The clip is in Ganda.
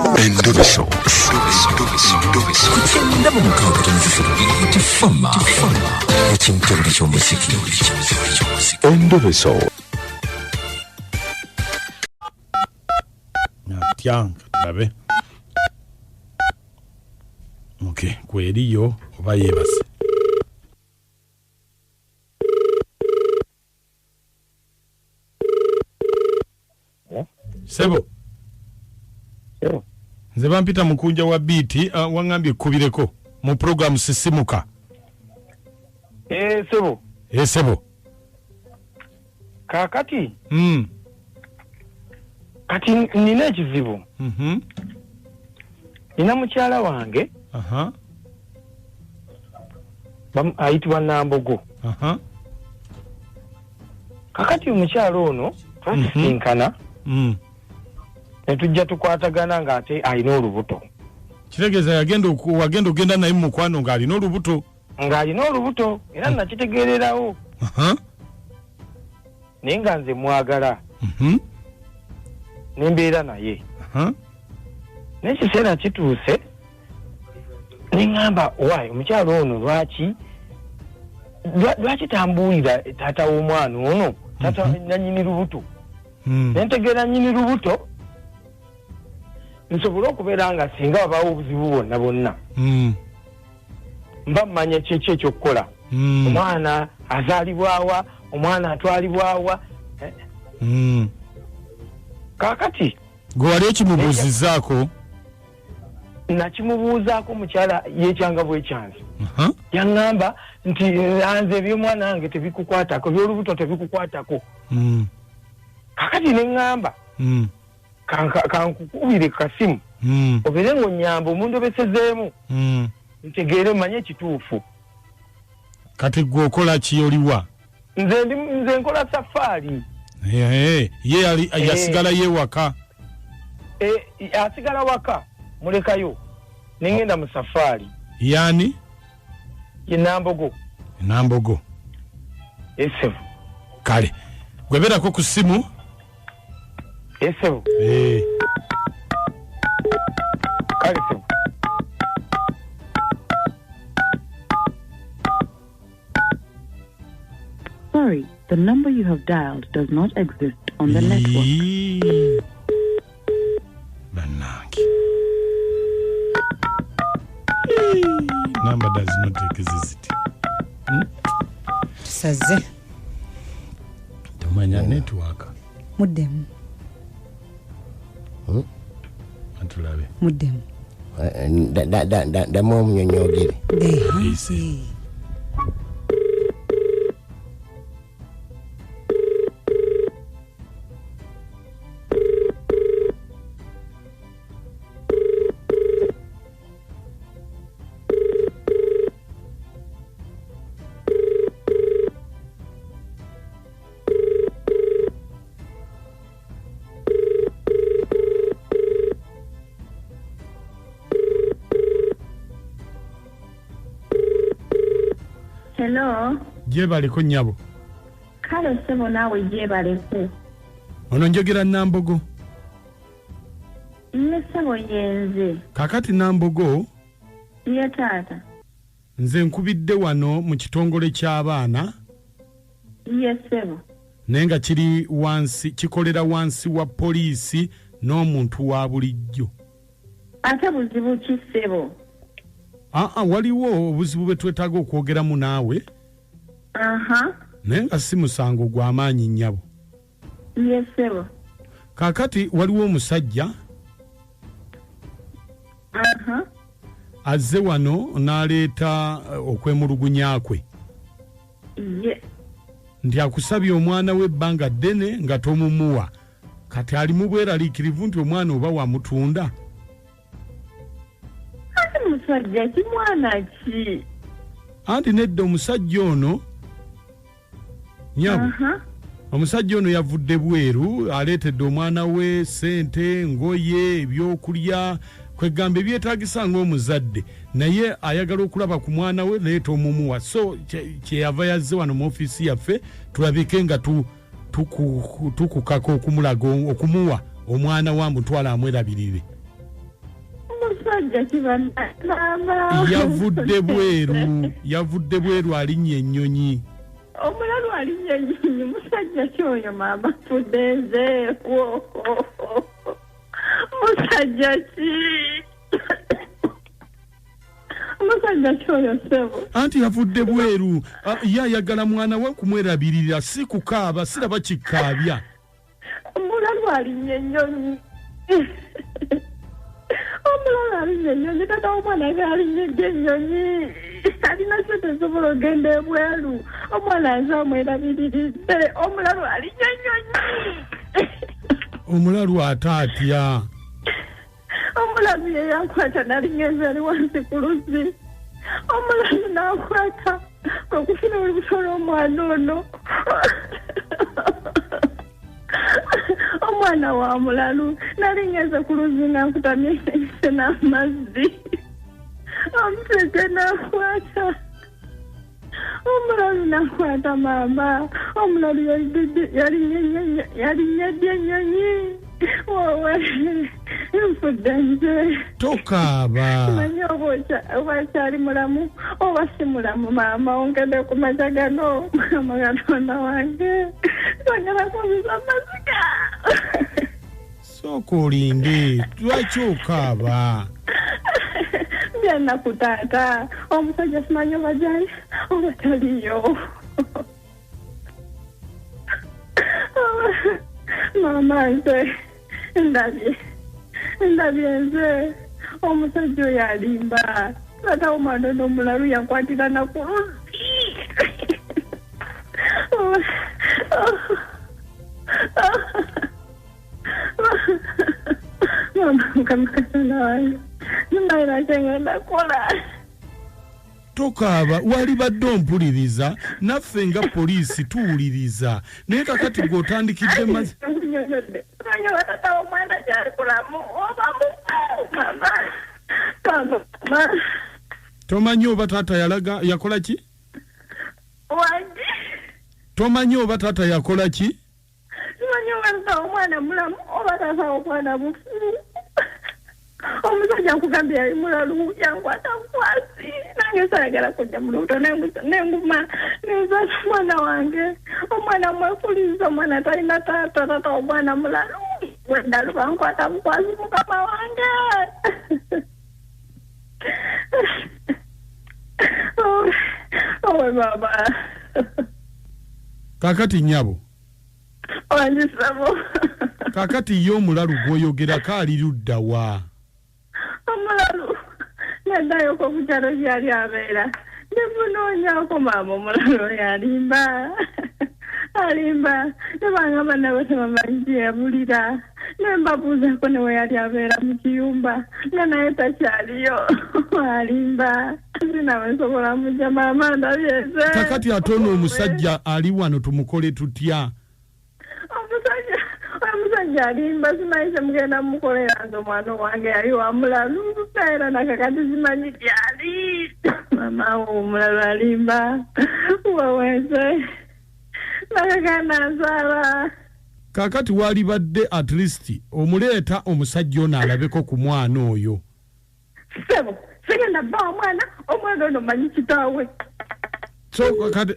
Endobeso. Kugenda mu mukaaga tifama ekintu eky'omuziki. Endobeso. Tiang, babe. Okay, kweriyo oba yebase. Sebo. Nze bampita Mukunja wa BT wangambye kubireko mu program sisimuka. Sebo. Sebo. Kakati. Kati nina ekizibu. Nina mukyala wange. Ayitibwa Nambogo. Kakati omukyala ono twasisinkana. Netujja tukwatagana nga ate alina olubuto. Kitegeeza wagenda ogenda naye mu mukwano nga alina olubuto. Era nakitegeererawo. Naye nga nze mwagala. Nembeera naye. N'ekiseera kituuse neŋŋamba waayi omukyalo ono lwaki tambuulira taata w'omwana ono taata nannyini lubuto. Nentegeera nnyini lubuto nsobole okubeera nga singa wabaawo obuzibu bwonna mba mmanya kyeki ekyokukola. Omwana azaalibwawa, omwana atwalibwawa. Kaakati gwe wali ekimubuuzizaako? Nakimubuuzaako mukyala yekyanga bwekyanzi. Yaŋŋamba nti nze eby'omwana wange tebikukwatako, eby'olubuto tebikukwatako. Kaakati neŋŋamba kankukubire kasimu obeere ng'onnyamba omundobesezeemu ntegeere manye ekituufu. Kati gwe okola ki oliwa? Nze nkola safaari. Ye yasigala yewaka. Asigala waka mulekayo nengenda mu safaari. Yani? Ye Nambogo. Nambogo. Esebo. Kale. Gweberako ku simu? Esebo. Kale sebo. Sorry, the number you have dialed does not exist on the network. Banaki. Number does not exist. Saze. Tumanya network. Muddemu. Antulabe. Muddemu. Da mu omnyonyogere. Isi. Hello. Gyebaliko nnyabo. Kale sebo naawe gyebaleko. Ono njogera Nambogo. Ye sebo yenze. Kakati Nambogo. Ye taata. Nze nkubidde wano mu kitongole ky'abaana. Ye sebo. Nenga kiri wansi kikolera wansi wa poliisi n'omuntu wa bulijjo. Ate buzibu ki sebo? Waliwo obuzibu bwe twetaaga okwogeramu naawe. Naye nga si musango gw'amaanyi nnyabo. Ye sebo. Kaakati waliwo omusajja azze wano n'aleeta okwemulugunya kwe. Nti akusabye omwana we ebbanga ddene nga tomumuwa. Kati ali mu bweraliikirivu nti omwana oba wamutunda. Musajja ki mwana ki? Anti nedda omusajja ono nyabo. Omusajja ono yavudde bweru aleetedde omwana we sente, ngoye, ebyokulya, kwegamba ebyetaagisa ng'omuzadde. Naye ayagala okulaba ku mwana we naye tomumuwa. So kyeyava yazze wano mu ofiisi yaffe tulabike nga tukukaka okumulaga okumuwa omwana wa mutwala amwerabirire. omusajja kibanda mama yavudde bweru alinnye ennyonyi Omulalu alinnye ennyonyi musajja kyoyo mama fuddenze musajja ki musajja kyoyo sebo anti yavudde bweru yayagala mwana we kumwerabirira si kukaaba siraba kikaabya Omulalu alinnye ennyonyi Omulalu alinnye ennyonyi tata omwana alinnye ennyonyi alina sente sobola ogenda ebweru omwana aze omwerabiriridde Omulalu alinnye ennyonyi Omulalu atya Omulalu Yeyankwata nalingenza ali wansi ku luzzi Omulalu n'akwata okufuna olubusola omwana ono omwana wa Omulalu nalingenza ku luzzi n'ankutamye n'amazzi omusajja n'akwata Omulalu n'akwata mama Omulalu yalinyedde ennyonyi wowe nfudde nze tokaaba manyi oba akyali mulamu oba si mulamu maama ongedde ku maca gano mama Katonda wange twagala kubiza amaziga sooka olinde lwaki okaaba byennaku taata omusajja simanyi oba gyali oba taliyo mama nze ndabye nze omusajja oyo alimba taata omwana ono Omulalu yankwatirana ku luzzi mama Mukama Katonda wange nimayira kyengenda kola tokaaba wali badde ompuliriza naffe nga poliisi tuwuliriza naye kakati gweotandikidde mazi tata omwana kyali kulamu mama tomanyi oba taata yakola ki wange tomanyi oba taata yakola ki simanyi oba tata omwana mulamu oba tata omwana bufu omusajja nkugambye yali Mulalu yankwata nkwasi nange sayagala kujja mu lubuto nenguma nenzaala omwana wange omwana mwekuliza omwana talina taata tata omwana Mulalu wendalu bankwata mukwasi mukama wange owe baba kakati nyabo wanjisabo kakati ye Omulalu gwoyogerako ali ludda wa Omulalu naddayo ku kyalo gyali abeera nemunoonyako maama Omulalu yalimba alimba nebanga banna tebamanyi gyeyabulira nembabuuzako newe yali abeera mu kiyumba nga naye takyaliyo alimba sinawe nsobola mujja maama ndabyeze kakati ate ono omusajja ali wano tumukole tutya omusajja alimba simanyi kyemugenda mumukolera nze omwana wange yali wa Mulalu era nakakati simanyi gyali mama Omulalu alimba wawenze nakaganda nzaala kakati wali badde at least omuleeta omusajja ono alabeko ku mwana oyo sebo sigenda bba omwana ono manyi kitaawe so kakati